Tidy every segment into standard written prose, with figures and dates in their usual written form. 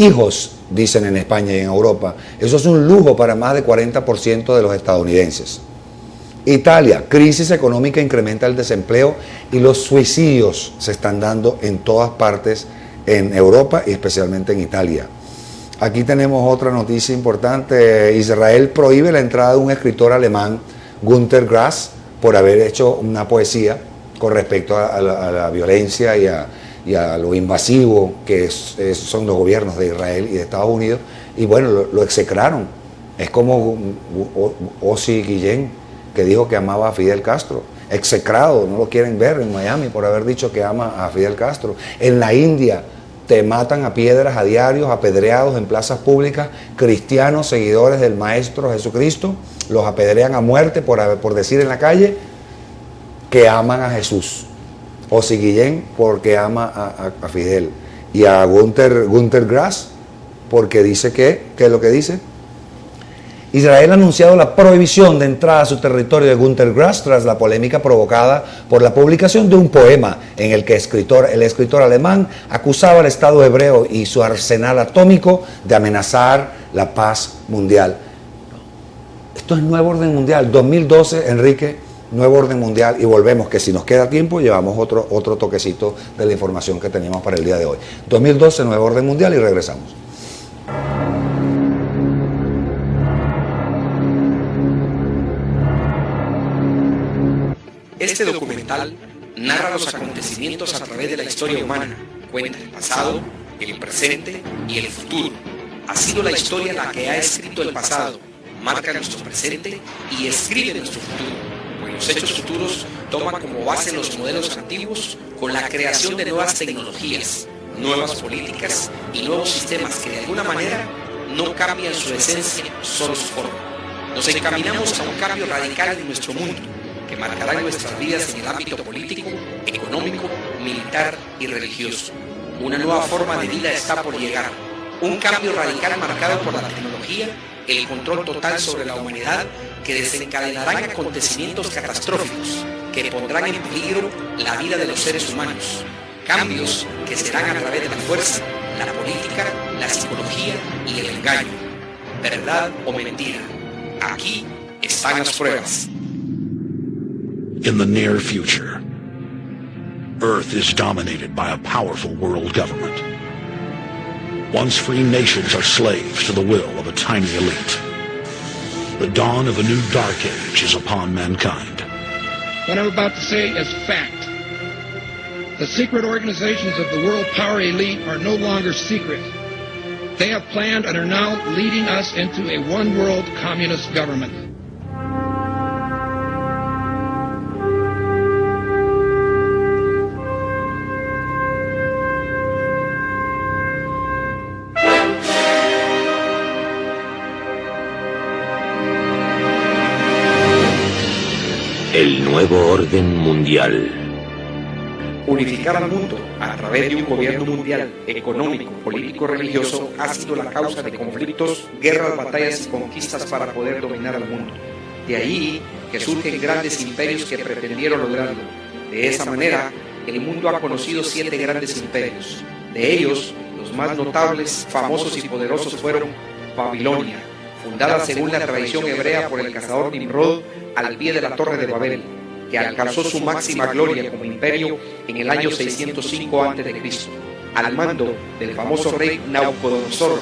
hijos, dicen en España y en Europa. Eso es un lujo para más de 40% de los estadounidenses. Italia, crisis económica incrementa el desempleo y los suicidios se están dando en todas partes en Europa y especialmente en Italia. Aquí tenemos otra noticia importante. Israel prohíbe la entrada de un escritor alemán, Günter Grass, por haber hecho una poesía con respecto a la violencia y a lo invasivo que son los gobiernos de Israel y de Estados Unidos. Y bueno, lo execraron. Es como Ozzy Guillén, que dijo que amaba a Fidel Castro. Execrado, no lo quieren ver en Miami por haber dicho que ama a Fidel Castro. En la India te matan a piedras a diarios, apedreados en plazas públicas, cristianos, seguidores del Maestro Jesucristo, los apedrean a muerte por decir en la calle que aman a Jesús. Ozzy Guillén porque ama a Fidel. Y a Günter Grass porque dice ¿qué es lo que dice? Israel ha anunciado la prohibición de entrada a su territorio de Günter Grass tras la polémica provocada por la publicación de un poema en el que el escritor alemán acusaba al Estado hebreo y su arsenal atómico de amenazar la paz mundial. Esto es Nuevo Orden Mundial, 2012, Enrique, Nuevo Orden Mundial, y volvemos, que si nos queda tiempo llevamos otro toquecito de la información que teníamos para el día de hoy. 2012, Nuevo Orden Mundial, y regresamos. Este documental narra los acontecimientos a través de la historia humana, cuenta el pasado, el presente y el futuro. Ha sido la historia la que ha escrito el pasado, marca nuestro presente y escribe nuestro futuro. Pues los hechos futuros toman como base los modelos antiguos con la creación de nuevas tecnologías, nuevas políticas y nuevos sistemas que de alguna manera no cambian su esencia, solo su forma. Nos encaminamos a un cambio radical en nuestro mundo, que marcará nuestras vidas en el ámbito político, económico, militar y religioso. Una nueva forma de vida está por llegar. Un cambio radical marcado por la tecnología, el control total sobre la humanidad, que desencadenarán acontecimientos catastróficos, que pondrán en peligro la vida de los seres humanos. Cambios que serán a través de la fuerza, la política, la psicología y el engaño. ¿Verdad o mentira? Aquí están las pruebas. In the near future, Earth is dominated by a powerful world government. Once free nations are slaves to the will of a tiny elite. The dawn of a new dark age is upon mankind. What I'm about to say is fact. The secret organizations of the world power elite are no longer secret. They have planned and are now leading us into a one-world communist government. El nuevo orden mundial. Unificar al mundo a través de un gobierno mundial, económico, político, religioso, ha sido la causa de conflictos, guerras, batallas y conquistas para poder dominar al mundo. De ahí que surgen grandes imperios que pretendieron lograrlo. De esa manera, el mundo ha conocido 7 grandes imperios. De ellos, los más notables, famosos y poderosos fueron Babilonia, fundada según la tradición hebrea por el cazador Nimrod al pie de la Torre de Babel, que alcanzó su máxima gloria como imperio en el año 605 a.C., al mando del famoso rey Nabucodonosor,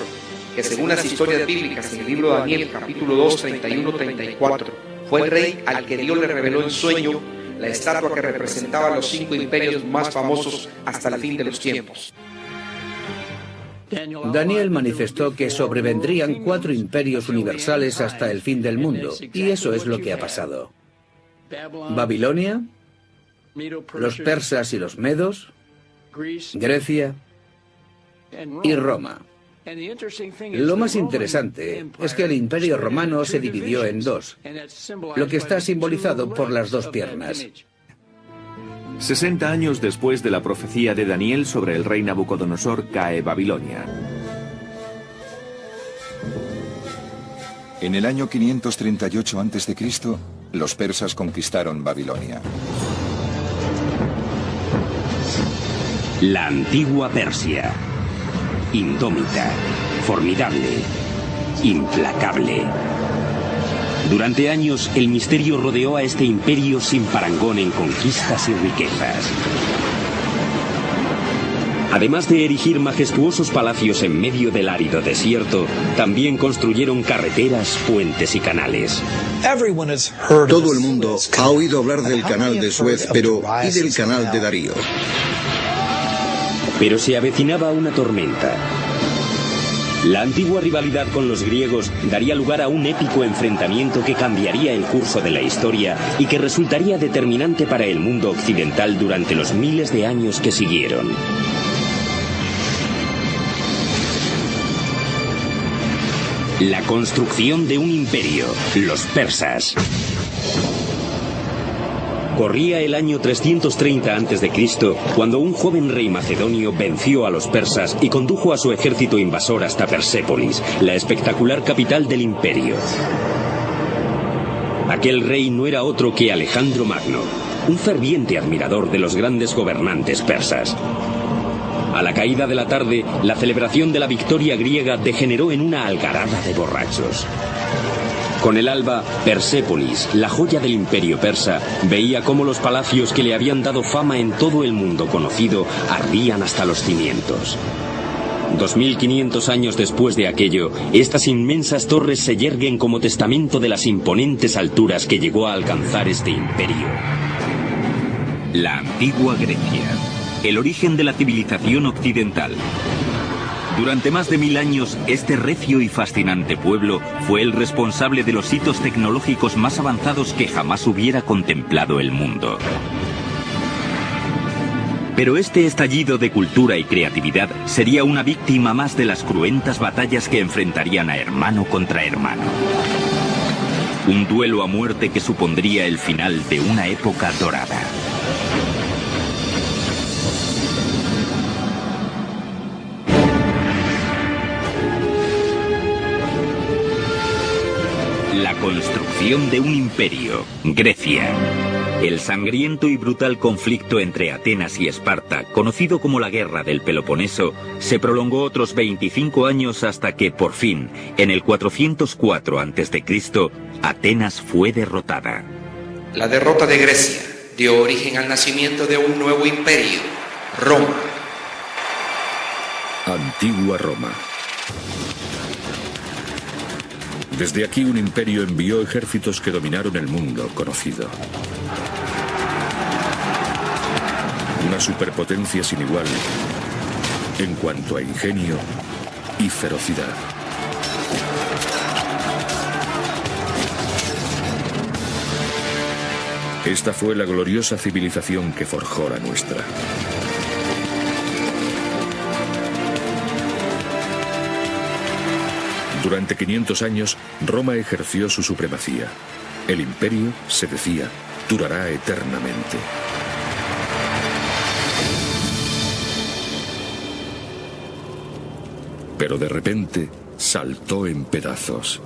que según las historias bíblicas en el libro de Daniel, capítulo 2, 31-34, fue el rey al que Dios le reveló en sueño la estatua que representaba los 5 imperios más famosos hasta el fin de los tiempos. Daniel manifestó que sobrevendrían 4 imperios universales hasta el fin del mundo, y eso es lo que ha pasado. Babilonia, los persas y los medos, Grecia y Roma. Lo más interesante es que el Imperio Romano se dividió en 2, lo que está simbolizado por las 2 piernas. 60 años después de la profecía de Daniel sobre el rey Nabucodonosor, cae Babilonia. En el año 538 a.C., los persas conquistaron Babilonia. La antigua Persia. indómita, formidable, implacable. Durante años, el misterio rodeó a este imperio sin parangón en conquistas y riquezas. Además de erigir majestuosos palacios en medio del árido desierto, también construyeron carreteras, puentes y canales. Todo el mundo ha oído hablar del canal de Suez, pero ¿y del canal de Darío? Pero se avecinaba una tormenta. La antigua rivalidad con los griegos daría lugar a un épico enfrentamiento que cambiaría el curso de la historia y que resultaría determinante para el mundo occidental durante los miles de años que siguieron. La construcción de un imperio, los persas. Corría el año 330 a.C. cuando un joven rey macedonio venció a los persas y condujo a su ejército invasor hasta Persépolis, la espectacular capital del imperio. Aquel rey no era otro que Alejandro Magno, un ferviente admirador de los grandes gobernantes persas. A la caída de la tarde, la celebración de la victoria griega degeneró en una algarada de borrachos. Con el alba, Persépolis, la joya del imperio persa, veía cómo los palacios que le habían dado fama en todo el mundo conocido ardían hasta los cimientos. 2500 años después de aquello, estas inmensas torres se yerguen como testamento de las imponentes alturas que llegó a alcanzar este imperio. La antigua Grecia. El origen de la civilización occidental. Durante más de 1000 años, este recio y fascinante pueblo fue el responsable de los hitos tecnológicos más avanzados que jamás hubiera contemplado el mundo. Pero este estallido de cultura y creatividad sería una víctima más de las cruentas batallas que enfrentarían a hermano contra hermano. Un duelo a muerte que supondría el final de una época dorada. La construcción de un imperio, Grecia. El sangriento y brutal conflicto entre Atenas y Esparta, conocido como la Guerra del Peloponeso, se prolongó otros 25 años hasta que, por fin, en el 404 a.C., Atenas fue derrotada. La derrota de Grecia dio origen al nacimiento de un nuevo imperio, Roma. Antigua Roma. Desde aquí un imperio envió ejércitos que dominaron el mundo conocido. Una superpotencia sin igual en cuanto a ingenio y ferocidad. Esta fue la gloriosa civilización que forjó la nuestra. Durante 500 años, Roma ejerció su supremacía. El imperio, se decía, durará eternamente. Pero de repente, saltó en pedazos.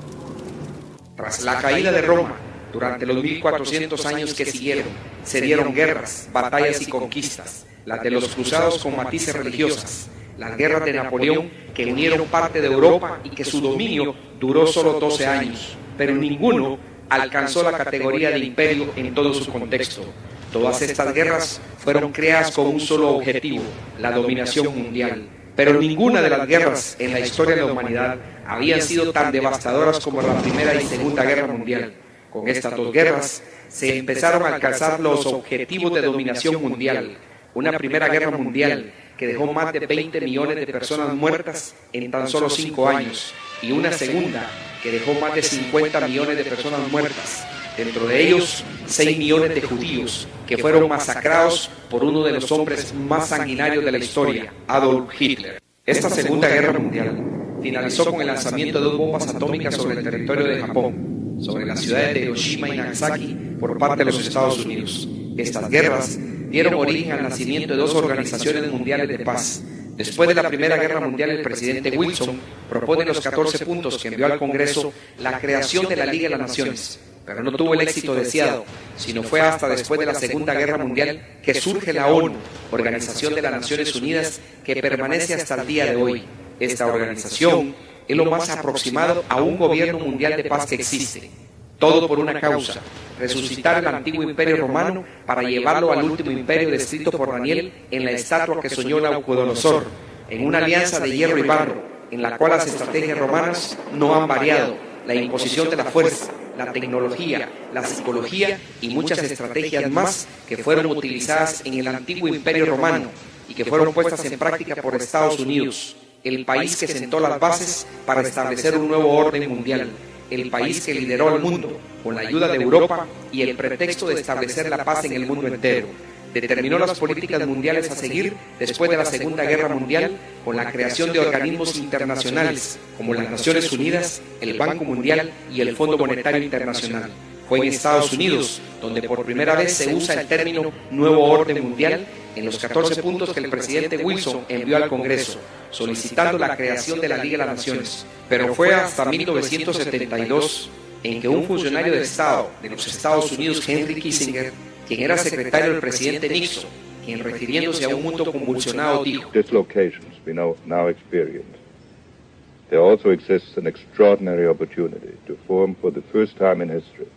Tras la caída de Roma, durante los 1400 años que siguieron, se dieron guerras, batallas y conquistas, las de los cruzados con matices religiosas, las guerras de Napoleón que unieron parte de Europa y que su dominio duró solo 12 años, pero ninguno alcanzó la categoría de imperio en todo su contexto. Todas estas guerras fueron creadas con un solo objetivo, la dominación mundial. Pero ninguna de las guerras en la historia de la humanidad habían sido tan devastadoras como la Primera y Segunda Guerra Mundial. Con estas dos guerras se empezaron a alcanzar los objetivos de dominación mundial. Una Primera Guerra Mundial que dejó más de 20 millones de personas muertas en tan solo 5 años, y una segunda que dejó más de 50 millones de personas muertas, dentro de ellos 6 millones de judíos que fueron masacrados por uno de los hombres más sanguinarios de la historia, Adolf Hitler. Esta Segunda Guerra Mundial finalizó con el lanzamiento de 2 bombas atómicas sobre el territorio de Japón, sobre las ciudades de Hiroshima y Nagasaki por parte de los Estados Unidos. Estas guerras dieron origen al nacimiento de 2 organizaciones mundiales de paz. Después de la Primera Guerra Mundial, el presidente Wilson propone los 14 puntos que envió al Congreso la creación de la Liga de las Naciones, pero no tuvo el éxito deseado, sino fue hasta después de la Segunda Guerra Mundial que surge la ONU, Organización de las Naciones Unidas, que permanece hasta el día de hoy. Esta organización es lo más aproximado a un gobierno mundial de paz que existe. Todo por una causa: resucitar el antiguo imperio romano para llevarlo al último imperio descrito por Daniel en la estatua que soñó Nabucodonosor, en una alianza de hierro y barro, en la cual las estrategias romanas no han variado: la imposición de la fuerza, la tecnología, la psicología y muchas estrategias más que fueron utilizadas en el antiguo imperio romano y que fueron puestas en práctica por Estados Unidos, el país que sentó las bases para establecer un nuevo orden mundial, el país que lideró al mundo con la ayuda de Europa y el pretexto de establecer la paz en el mundo entero. Determinó las políticas mundiales a seguir después de la Segunda Guerra Mundial con la creación de organismos internacionales como las Naciones Unidas, el Banco Mundial y el Fondo Monetario Internacional. Fue en Estados Unidos donde por primera vez se usa el término Nuevo Orden Mundial en los 14 puntos que el presidente Wilson envió al Congreso, solicitando la creación de la Liga de las Naciones. Pero fue hasta 1972 en que un funcionario de Estado de los Estados Unidos, Henry Kissinger, quien era secretario del presidente Nixon, quien refiriéndose a un mundo convulsionado dijo: dislocations we now experience, there also exists an extraordinary opportunity to form for the first time in history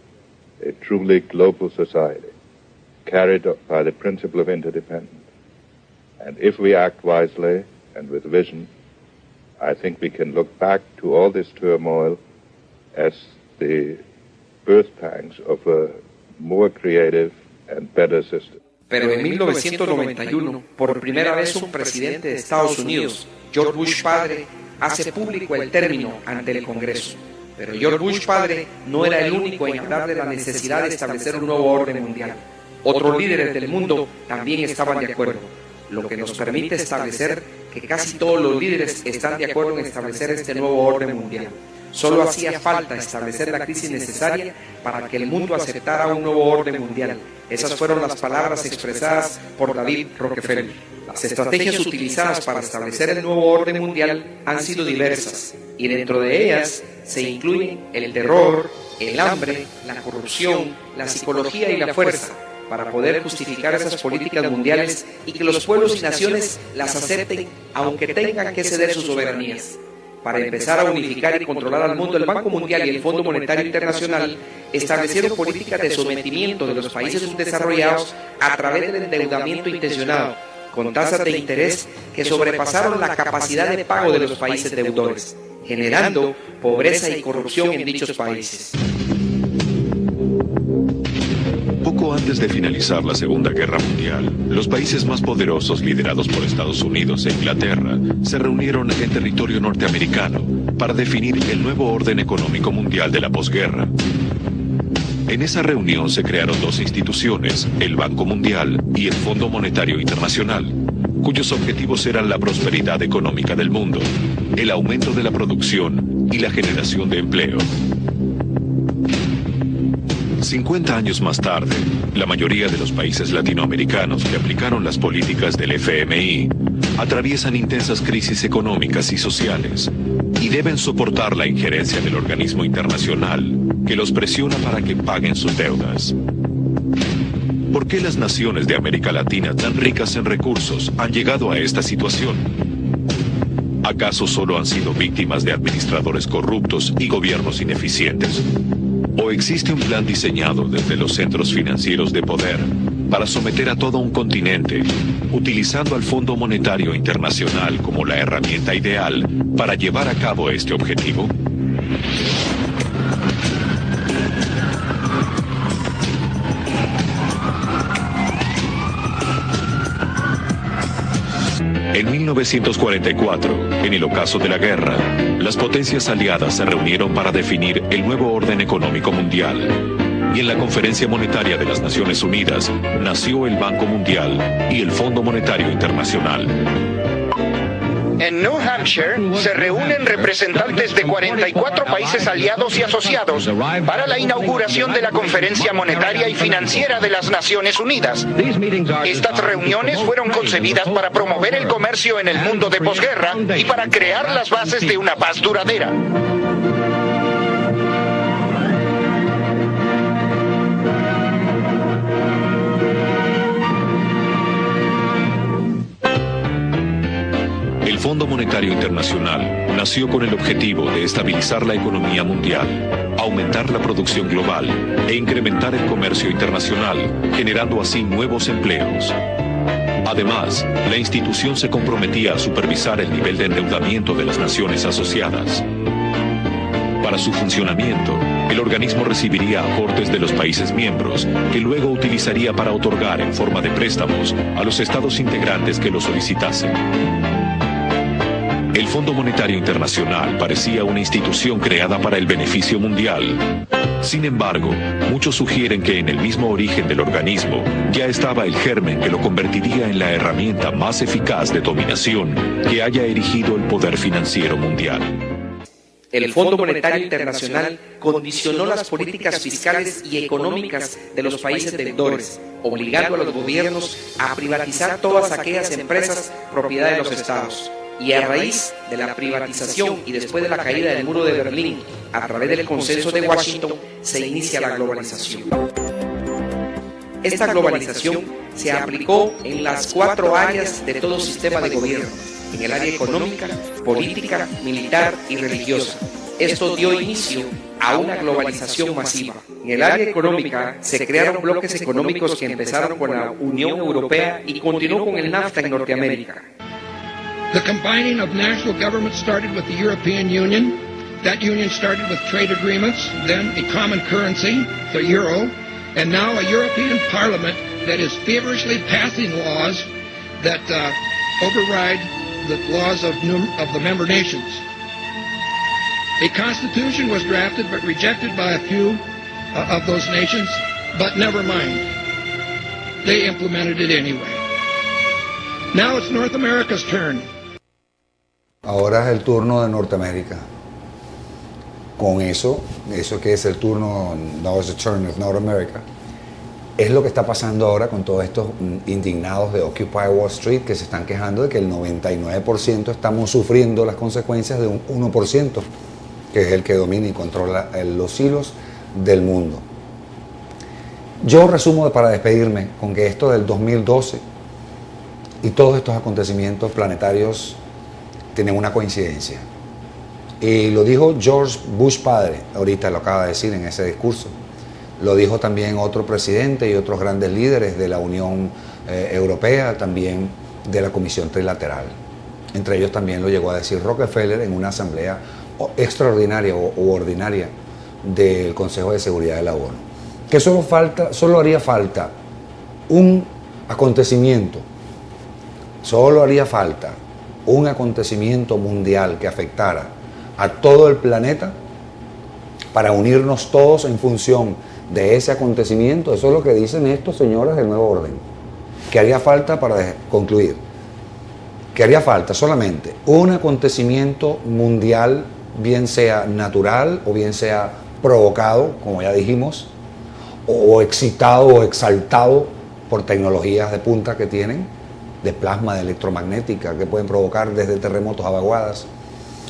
a truly global society, carried by the principle of interdependence. And if we act wisely and with vision, I think we can look back to all this turmoil as the birth pangs of a more creative and better system. Pero en 1991, por primera vez un presidente de Estados Unidos, George Bush padre, hace público el término ante el Congreso. Pero George Bush padre no era el único en hablar de la necesidad de establecer un nuevo orden mundial. Otros líderes del mundo también estaban de acuerdo, lo que nos permite establecer que casi todos los líderes están de acuerdo en establecer este nuevo orden mundial. Solo hacía falta establecer la crisis necesaria para que el mundo aceptara un nuevo orden mundial. Esas fueron las palabras expresadas por David Rockefeller. Las estrategias utilizadas para establecer el nuevo orden mundial han sido diversas, y dentro de ellas se incluyen el terror, el hambre, la corrupción, la psicología y la fuerza, para poder justificar esas políticas mundiales y que los pueblos y naciones las acepten aunque tengan que ceder sus soberanías. Para empezar a unificar y controlar al mundo, el Banco Mundial y el Fondo Monetario Internacional establecieron políticas de sometimiento de los países subdesarrollados a través del endeudamiento intencionado, con tasas de interés que sobrepasaron la capacidad de pago de los países deudores, generando pobreza y corrupción en dichos países. Poco antes de finalizar la Segunda Guerra Mundial, los países más poderosos liderados por Estados Unidos e Inglaterra se reunieron en territorio norteamericano para definir el nuevo orden económico mundial de la posguerra. En esa reunión se crearon dos instituciones, el Banco Mundial y el Fondo Monetario Internacional, cuyos objetivos eran la prosperidad económica del mundo, el aumento de la producción y la generación de empleo. 50 años más tarde, la mayoría de los países latinoamericanos que aplicaron las políticas del FMI atraviesan intensas crisis económicas y sociales y deben soportar la injerencia del organismo internacional que los presiona para que paguen sus deudas. ¿Por qué las naciones de América Latina tan ricas en recursos han llegado a esta situación? ¿Acaso solo han sido víctimas de administradores corruptos y gobiernos ineficientes? ¿O existe un plan diseñado desde los centros financieros de poder para someter a todo un continente, utilizando al Fondo Monetario Internacional como la herramienta ideal para llevar a cabo este objetivo? En 1944, en el ocaso de la guerra, las potencias aliadas se reunieron para definir el nuevo orden económico mundial. Y en la Conferencia Monetaria de las Naciones Unidas nació el Banco Mundial y el Fondo Monetario Internacional. En New Hampshire se reúnen representantes de 44 países aliados y asociados para la inauguración de la Conferencia Monetaria y Financiera de las Naciones Unidas. Estas reuniones fueron concebidas para promover el comercio en el mundo de posguerra y para crear las bases de una paz duradera. El Fondo Monetario Internacional nació con el objetivo de estabilizar la economía mundial, aumentar la producción global e incrementar el comercio internacional, generando así nuevos empleos. Además, la institución se comprometía a supervisar el nivel de endeudamiento de las naciones asociadas. Para su funcionamiento, el organismo recibiría aportes de los países miembros, que luego utilizaría para otorgar en forma de préstamos a los estados integrantes que lo solicitasen. El Fondo Monetario Internacional parecía una institución creada para el beneficio mundial. Sin embargo, muchos sugieren que en el mismo origen del organismo ya estaba el germen que lo convertiría en la herramienta más eficaz de dominación que haya erigido el poder financiero mundial. El Fondo Monetario Internacional condicionó las políticas fiscales y económicas de los países deudores, obligando a los gobiernos a privatizar todas aquellas empresas propiedad de los estados. Y a raíz de la privatización y después de la caída del muro de Berlín, a través del Consenso de Washington, se inicia la globalización. Esta globalización se aplicó en las 4 áreas de todo sistema de gobierno: en el área económica, política, militar y religiosa. Esto dio inicio a una globalización masiva. En el área económica se crearon bloques económicos que empezaron con la Unión Europea y continuó con el NAFTA en Norteamérica. The combining of national governments started with the European Union. That union started with trade agreements, then a common currency, the euro, and now a European Parliament that is feverishly passing laws that override the laws of the member nations. A constitution was drafted but rejected by a few of those nations, but never mind. They implemented it anyway. Now it's North America's turn. Ahora es el turno de Norteamérica. Con eso que es el turno, now it's the turn of North America, es lo que está pasando ahora con todos estos indignados de Occupy Wall Street que se están quejando de que el 99% estamos sufriendo las consecuencias de un 1%, que es el que domina y controla los hilos del mundo. Yo resumo para despedirme con que esto del 2012 y todos estos acontecimientos planetarios tienen una coincidencia. Y lo dijo George Bush padre, ahorita lo acaba de decir en ese discurso. Lo dijo también otro presidente y otros grandes líderes de la Unión Europea, también de la Comisión Trilateral. Entre ellos también lo llegó a decir Rockefeller en una asamblea extraordinaria u ordinaria del Consejo de Seguridad de la ONU. Que solo haría falta un acontecimiento mundial que afectara a todo el planeta para unirnos todos en función de ese acontecimiento. Eso es lo que dicen estos señores del Nuevo Orden. Que haría falta, para concluir, que haría falta solamente un acontecimiento mundial, bien sea natural o bien sea provocado, como ya dijimos, o excitado o exaltado por tecnologías de punta que tienen, de plasma, de electromagnética, que pueden provocar desde terremotos a vaguadas.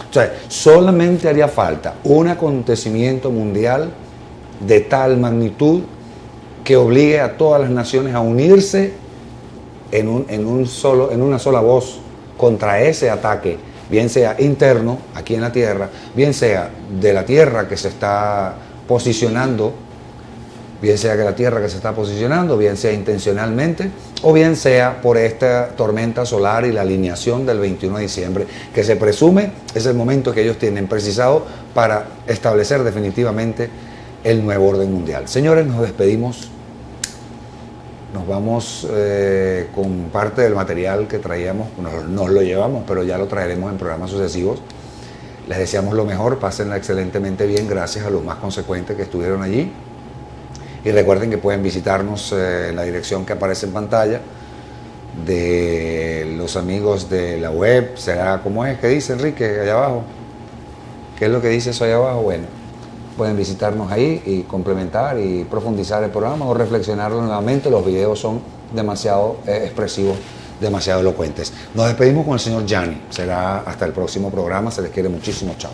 O sea, solamente haría falta un acontecimiento mundial de tal magnitud que obligue a todas las naciones a unirse en una sola voz contra ese ataque, bien sea interno, aquí en la Tierra, bien sea de la Tierra que se está posicionando, bien sea intencionalmente, o bien sea por esta tormenta solar y la alineación del 21 de diciembre, que se presume es el momento que ellos tienen precisado para establecer definitivamente el nuevo orden mundial. Señores, nos despedimos. Nos vamos con parte del material que traíamos, nos lo llevamos, pero ya lo traeremos en programas sucesivos. Les deseamos lo mejor, pásenla excelentemente bien, gracias a los más consecuentes que estuvieron allí. Y recuerden que pueden visitarnos en la dirección que aparece en pantalla de los amigos de la web. ¿Será cómo es? ¿Qué dice Enrique allá abajo? ¿Qué es lo que dice eso allá abajo? Bueno, pueden visitarnos ahí y complementar y profundizar el programa o reflexionarlo nuevamente. Los videos son demasiado expresivos, demasiado elocuentes. Nos despedimos con el señor Gianni. Será hasta el próximo programa. Se les quiere muchísimo. Chao.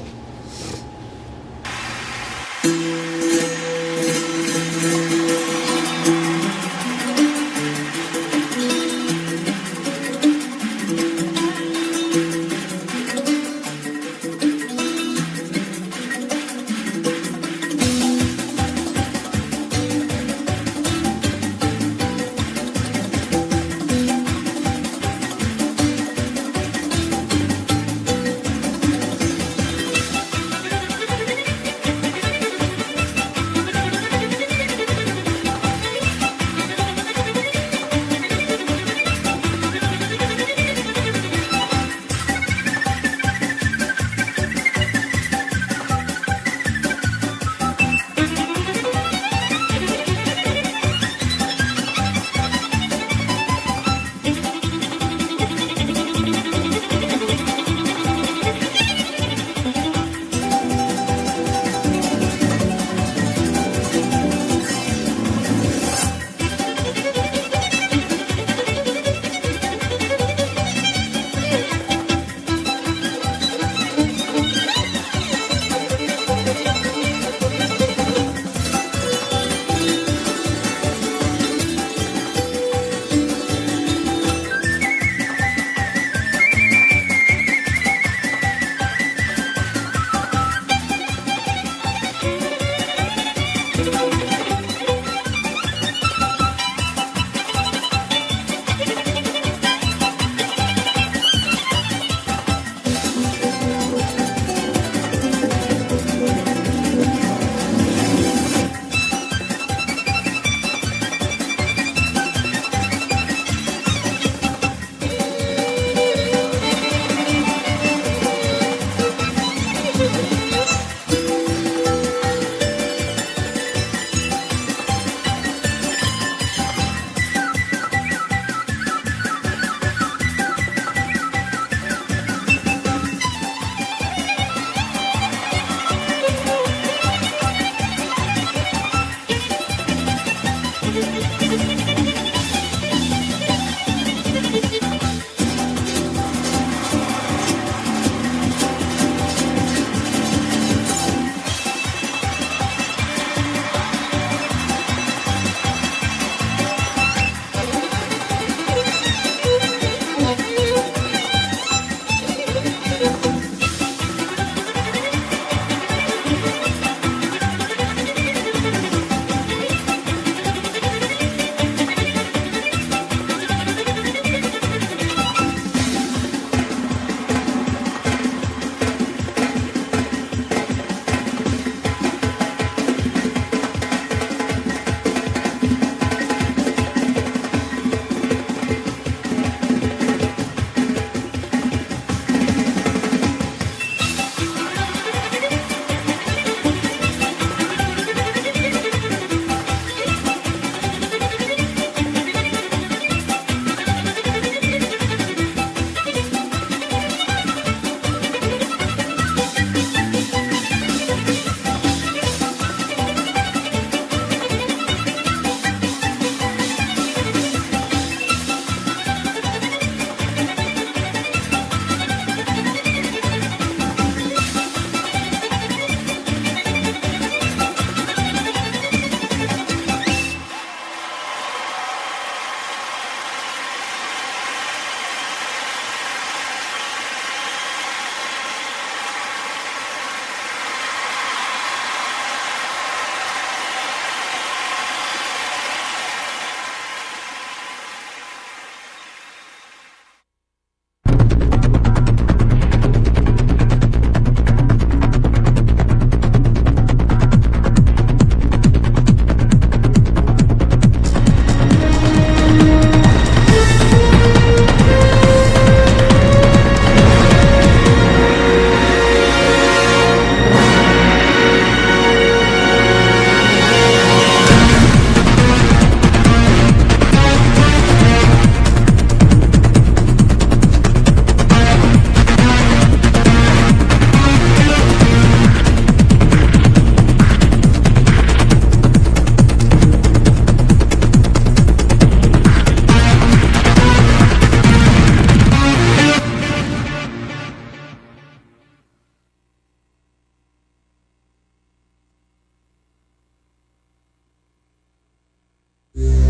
Bye.